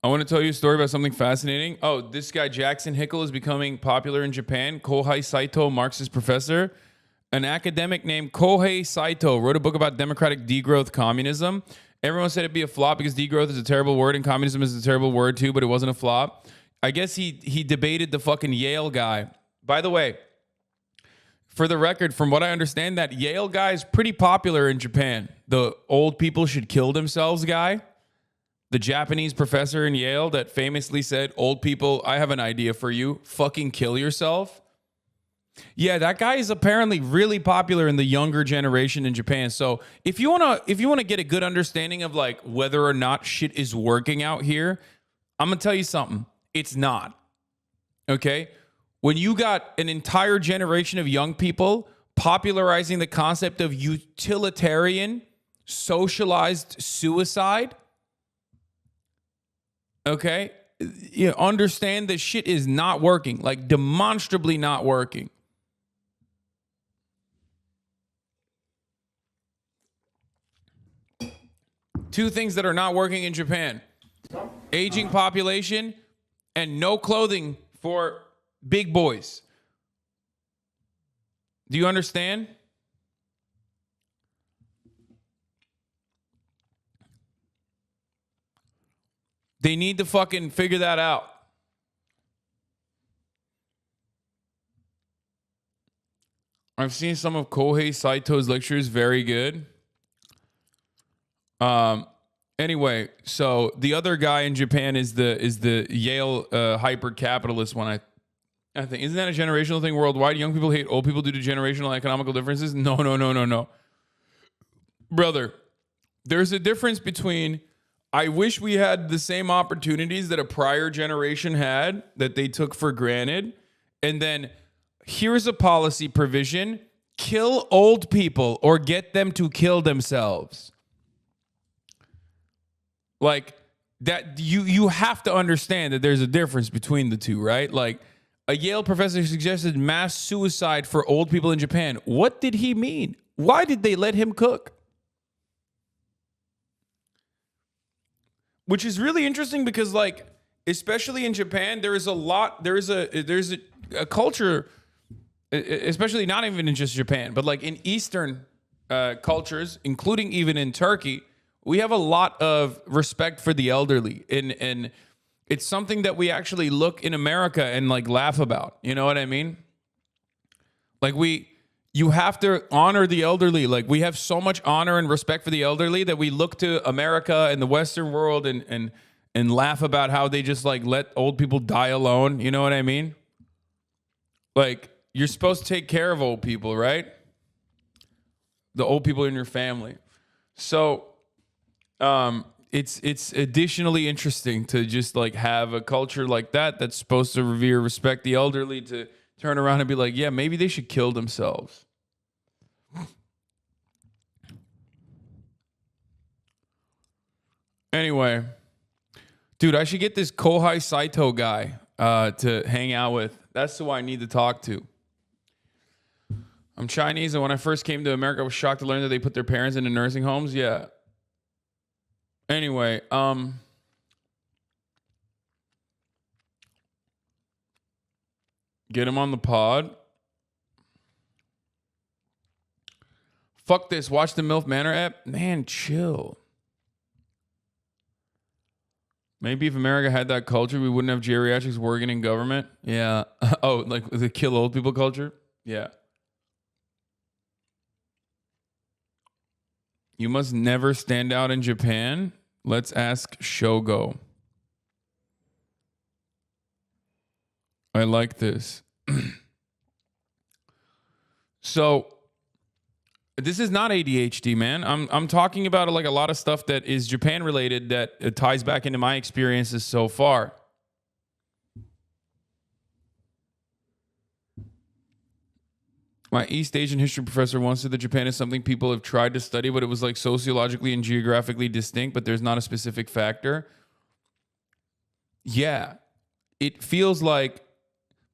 I want to tell you a story about something fascinating. Oh, this guy Jackson Hickel is becoming popular in Japan. Kohei Saito, Marxist professor. An academic named Kohei Saito wrote a book about democratic degrowth communism. Everyone said it'd be a flop because degrowth is a terrible word and communism is a terrible word too, but it wasn't a flop. I guess he debated the fucking Yale guy. By the way, for the record, from what I understand, that Yale guy is pretty popular in Japan. The old people should kill themselves guy. The Japanese professor in Yale that famously said, old people, I have an idea for you. Fucking kill yourself. Yeah, that guy is apparently really popular in the younger generation in Japan. So if you wanna get a good understanding of like whether or not shit is working out here, I'm gonna tell you something. It's not. Okay? When you got an entire generation of young people popularizing the concept of utilitarian, socialized suicide, okay, you understand that shit is not working, like demonstrably not working. Two things that are not working in Japan: aging population and no clothing for big boys. Do you understand? They need to fucking figure that out. I've seen some of Kohei Saito's lectures, very good. Anyway, so the other guy in Japan is the Yale hyper capitalist one. I think, isn't that a generational thing worldwide? Young people hate old people due to generational economical differences. No, brother. There's a difference between, I wish we had the same opportunities that a prior generation had that they took for granted, and then here's a policy provision: kill old people or get them to kill themselves. Like that, you have to understand that there's a difference between the two, right? Like, a Yale professor suggested mass suicide for old people in Japan. What did he mean? Why did they let him cook? Which is really interesting because, like, especially in Japan, there's a culture, especially not even in just Japan, but like in Eastern cultures, including even in Turkey, we have a lot of respect for the elderly, and it's something that we actually look in America and like laugh about. You know what I mean? Like you have to honor the elderly. Like, we have so much honor and respect for the elderly that we look to America and the Western world and laugh about how they just like let old people die alone. You know what I mean? Like, you're supposed to take care of old people, right? The old people in your family. So, it's additionally interesting to just like have a culture like that that's supposed to revere, respect the elderly, to turn around and be like, yeah, maybe they should kill themselves. Anyway, dude, I should get this Kohei Saito guy to hang out with. That's who I need to talk to. I'm Chinese, and when I first came to America, I was shocked to learn that they put their parents into nursing homes. Yeah. Anyway, get him on the pod. Fuck this. Watch the MILF Manor app. Man, chill. Maybe if America had that culture, we wouldn't have geriatrics working in government. Yeah. Oh, like the kill old people culture? Yeah. You must never stand out in Japan. Let's ask Shogo. I like this. So, this is not ADHD, man. I'm talking about like a lot of stuff that is Japan related that ties back into my experiences so far. My East Asian history professor once said that Japan is something people have tried to study, but it was like sociologically and geographically distinct, but there's not a specific factor. Yeah. It feels like,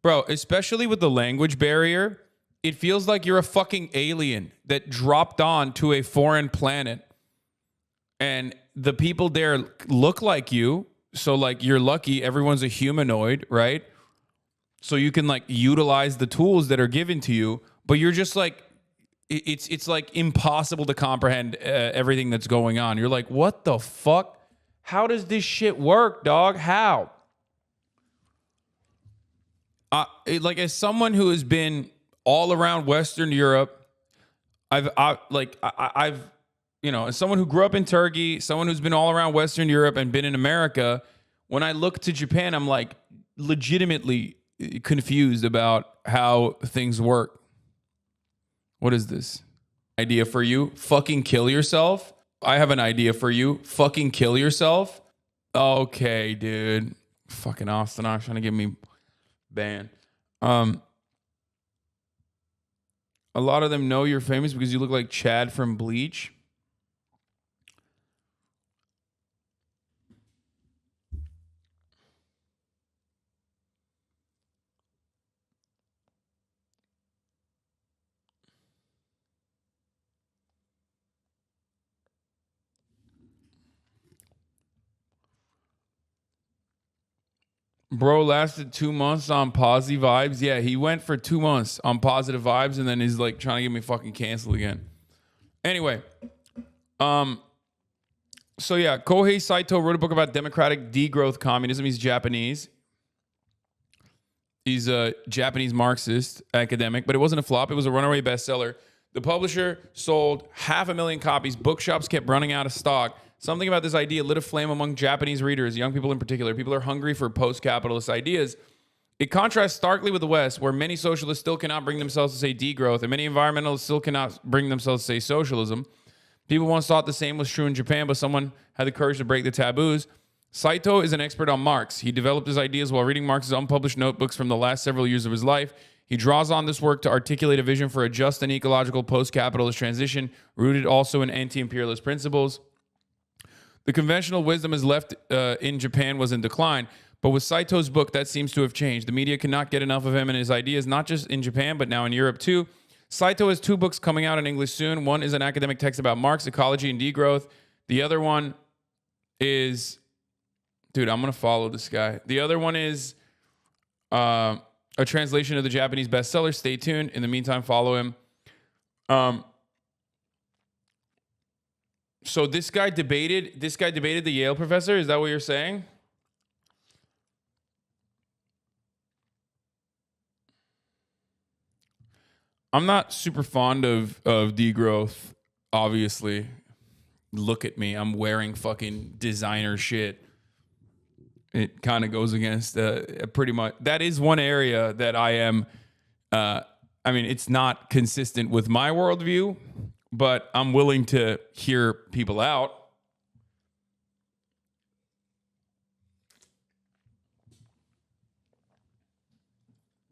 bro, especially with the language barrier, it feels like you're a fucking alien that dropped on to a foreign planet, and the people there look like you, So like you're lucky everyone's a humanoid, right? So you can like utilize the tools that are given to you, but you're just like it's like impossible to comprehend everything that's going on. You're like, what the fuck? How does this shit work, dog? How? Like as someone who has been all around Western Europe, I've as someone who grew up in Turkey, someone who's been all around Western Europe and been in America, when I look to Japan, I'm like legitimately confused about how things work. What is this? Idea for you? Fucking kill yourself? I have an idea for you. Fucking kill yourself? Okay, dude. Fucking Austin trying to get me banned. A lot of them know you're famous because you look like Chad from Bleach. Bro lasted 2 months on positive vibes. Yeah, he went for 2 months on positive vibes and then he's like trying to get me fucking canceled again. Anyway, so yeah, Kohei Saito wrote a book about democratic degrowth communism. He's Japanese. He's a Japanese Marxist academic, but it wasn't a flop. It was a runaway bestseller. The publisher sold 500,000 copies. Bookshops kept running out of stock. Something about this idea lit a flame among Japanese readers, young people in particular. People are hungry for post-capitalist ideas. It contrasts starkly with the West, where many socialists still cannot bring themselves to say degrowth, and many environmentalists still cannot bring themselves to say socialism. People once thought the same was true in Japan, but someone had the courage to break the taboos. Saito is an expert on Marx. He developed his ideas while reading Marx's unpublished notebooks from the last several years of his life. He draws on this work to articulate a vision for a just and ecological post-capitalist transition, rooted also in anti-imperialist principles. The conventional wisdom is left in Japan was in decline, but with Saito's book, that seems to have changed. The media cannot get enough of him and his ideas, not just in Japan, but now in Europe too. Saito has 2 books coming out in English soon. One is an academic text about Marx, ecology, and degrowth. The other one is... Dude, I'm going to follow this guy. The other one is a translation of the Japanese bestseller. Stay tuned. In the meantime, follow him. So this guy debated the Yale professor. Is that what you're saying? I'm not super fond of degrowth, obviously. Look at me. I'm wearing fucking designer shit. It kind of goes against pretty much. That is one area that I am. I mean, it's not consistent with my worldview, but I'm willing to hear people out.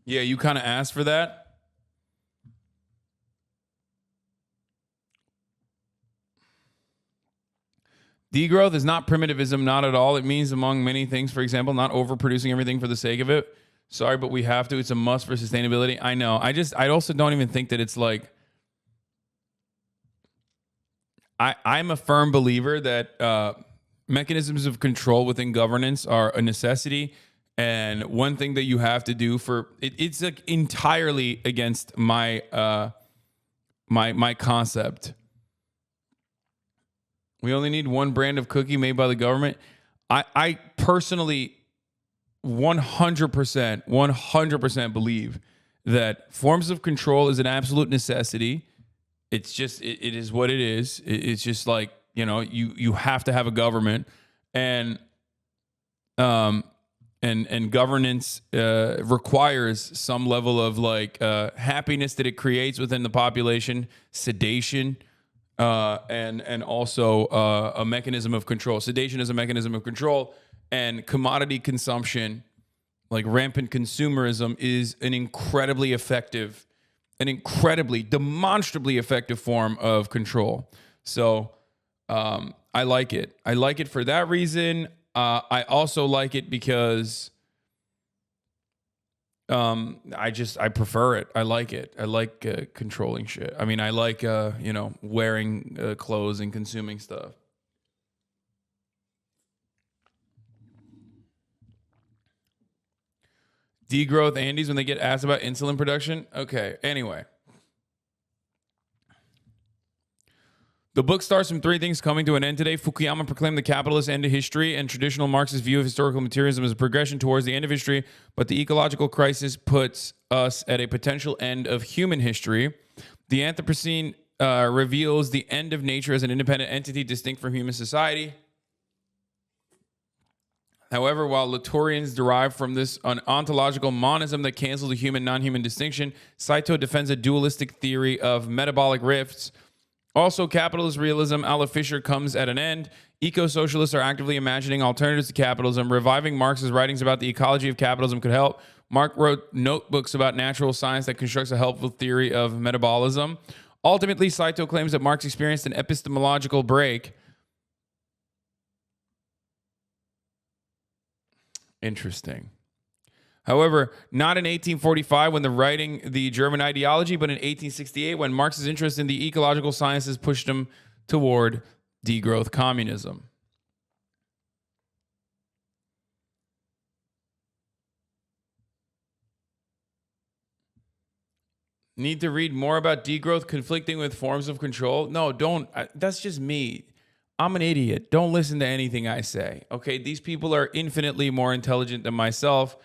Yeah, you kind of asked for that. Degrowth is not primitivism, not at all. It means, among many things, for example, not overproducing everything for the sake of it. Sorry, but we have to. It's a must for sustainability. I know. I also don't even think that it's like. I'm a firm believer that mechanisms of control within governance are a necessity. And one thing that you have to do it's like entirely against my my concept. We only need one brand of cookie made by the government. I personally 100% believe that forms of control is an absolute necessity. It's just, it is what it is. It's just like, you have to have a government and governance requires some level of like happiness that it creates within the population, sedation, and also a mechanism of control. Sedation is a mechanism of control, and commodity consumption, like rampant consumerism, is an incredibly demonstrably effective form of control. So I like it. I like it for that reason. I also like it because I prefer it. I like it. I like controlling shit. I mean, I like wearing clothes and consuming stuff. Degrowth Andes when they get asked about insulin production. Okay, anyway. The book starts from three things coming to an end today. Fukuyama proclaimed the capitalist end of history, and traditional Marxist view of historical materialism as a progression towards the end of history, but the ecological crisis puts us at a potential end of human history. The Anthropocene reveals the end of nature as an independent entity distinct from human society. However, while Latourians derive from this an ontological monism that cancels the human non-human distinction, Saito defends a dualistic theory of metabolic rifts. Also, capitalist realism, a la Fisher, comes at an end. Eco-socialists are actively imagining alternatives to capitalism. Reviving Marx's writings about the ecology of capitalism could help. Marx wrote notebooks about natural science that constructs a helpful theory of metabolism. Ultimately, Saito claims that Marx experienced an epistemological break. Interesting. However, not in 1845 when writing the German ideology, but in 1868 when Marx's interest in the ecological sciences pushed him toward degrowth communism. Need to read more about degrowth conflicting with forms of control? No, don't. That's just me. I'm an idiot. Don't listen to anything I say. Okay, these people are infinitely more intelligent than myself.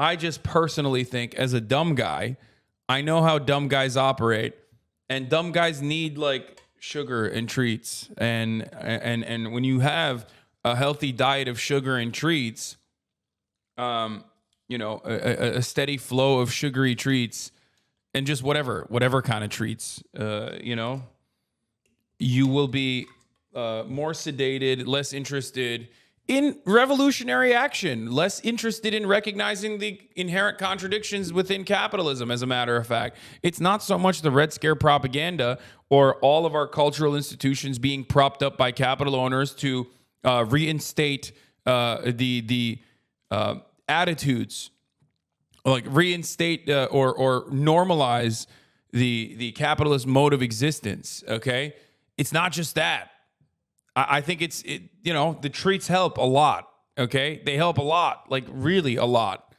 I just personally think, as a dumb guy, I know how dumb guys operate, and dumb guys need like sugar and treats. And when you have a healthy diet of sugar and treats, a steady flow of sugary treats, and just whatever kind of treats, you will be more sedated, less interested in revolutionary action, less interested in recognizing the inherent contradictions within capitalism, as a matter of fact. It's not so much the Red Scare propaganda or all of our cultural institutions being propped up by capital owners to reinstate the attitudes, like reinstate or normalize the capitalist mode of existence, okay? It's not just that. I think the treats help a lot, okay? They help a lot, like really a lot.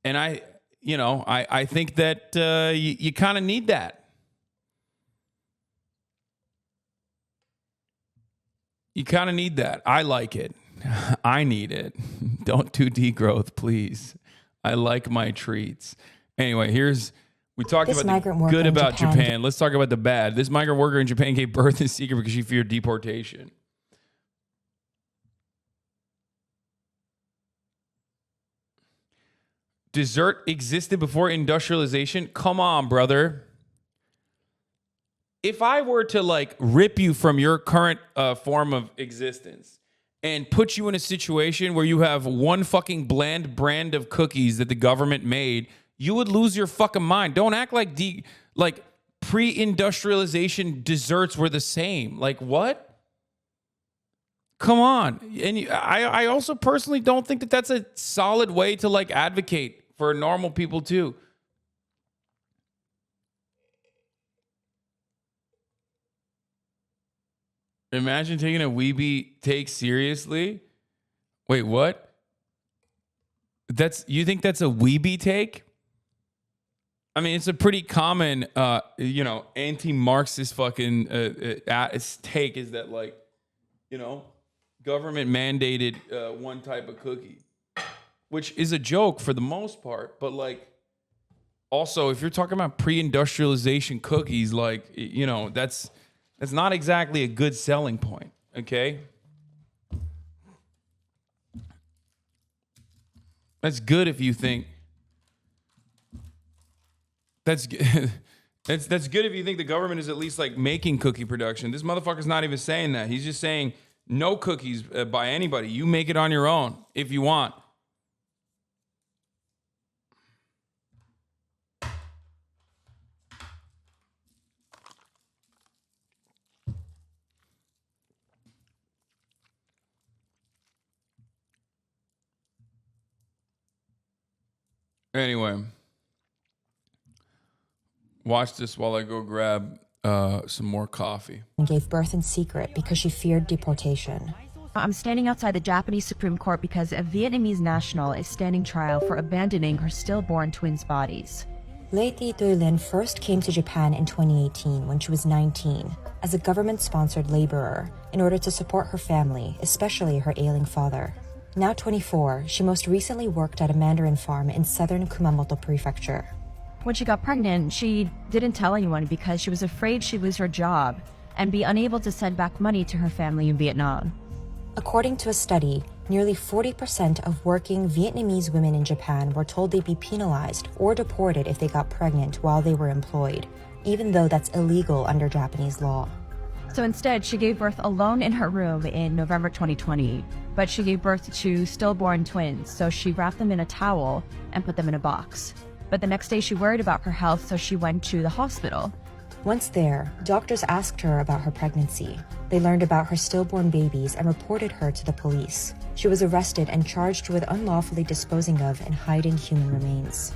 And I think that you kind of need that. You kind of need that. I like it. I need it. Don't do degrowth, please. I like my treats. Anyway, we talked about the good about Japan. Let's talk about the bad. This migrant worker in Japan gave birth in secret because she feared deportation. Dessert existed before industrialization? Come on, brother. If I were to like rip you from your current form of existence and put you in a situation where you have one fucking bland brand of cookies that the government made, you would lose your fucking mind. Don't act like pre-industrialization desserts were the same. Like what? Come on. And I also personally don't think that that's a solid way to like advocate for normal people too. Imagine taking a weebie take seriously. Wait, what? You think that's a weebie take? I mean, it's a pretty common, anti-Marxist fucking take is that, like, government mandated one type of cookie, which is a joke for the most part. But, like, also, if you're talking about pre-industrialization cookies, like, that's not exactly a good selling point, okay? That's good if you think... That's good if you think the government is at least like making cookie production. This motherfucker's not even saying that. He's just saying no cookies by anybody. You make it on your own if you want. Anyway. Watch this while I go grab some more coffee. And gave birth in secret because she feared deportation. I'm standing outside the Japanese Supreme Court because a Vietnamese national is standing trial for abandoning her stillborn twins' bodies. Late Thi Lin first came to Japan in 2018 when she was 19 as a government-sponsored laborer in order to support her family, especially her ailing father. Now 24, she most recently worked at a mandarin farm in southern Kumamoto Prefecture. When she got pregnant, she didn't tell anyone because she was afraid she'd lose her job and be unable to send back money to her family in Vietnam. According to a study, nearly 40% of working Vietnamese women in Japan were told they'd be penalized or deported if they got pregnant while they were employed, even though that's illegal under Japanese law. So instead, she gave birth alone in her room in November 2020, but she gave birth to stillborn twins, so she wrapped them in a towel and put them in a box. But the next day she worried about her health, so she went to the hospital. Once there, doctors asked her about her pregnancy. They learned about her stillborn babies and reported her to the police. She was arrested and charged with unlawfully disposing of and hiding human remains.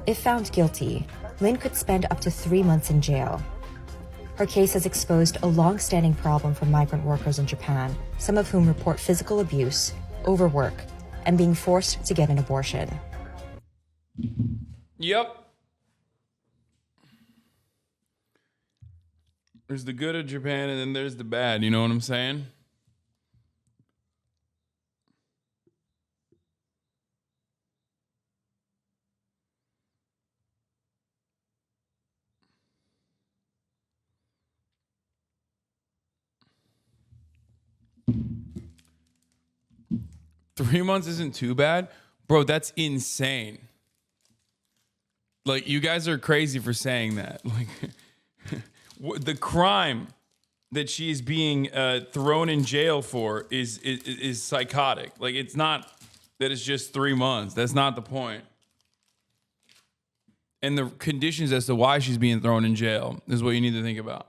If found guilty, Lin could spend up to 3 months in jail. Her case has exposed a long-standing problem for migrant workers in Japan, some of whom report physical abuse, overwork, and being forced to get an abortion. Yep. There's the good of Japan and then there's the bad. You know what I'm saying? Three months isn't too bad. Bro, that's insane. Like, you guys are crazy for saying that. Like, the crime that she's being thrown in jail for is psychotic. Like, it's not that it's just 3 months. That's not the point. And the conditions as to why she's being thrown in jail is what you need to think about.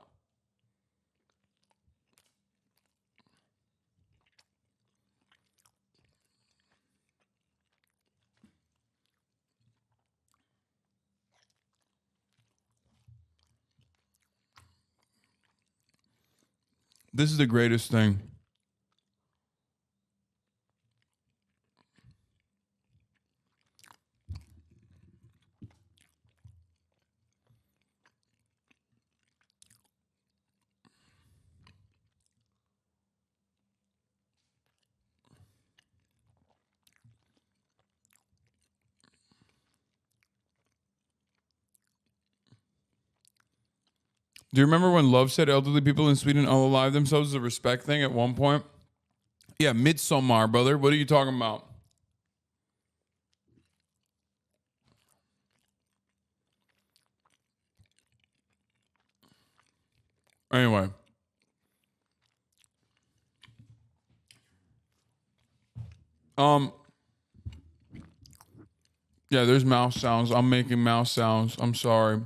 This is the greatest thing. Do you remember when Love said elderly people in Sweden unalive themselves as a respect thing at one point? Yeah, Midsommar, brother. What are you talking about? Anyway. Yeah, there's mouse sounds. I'm making mouse sounds. I'm sorry.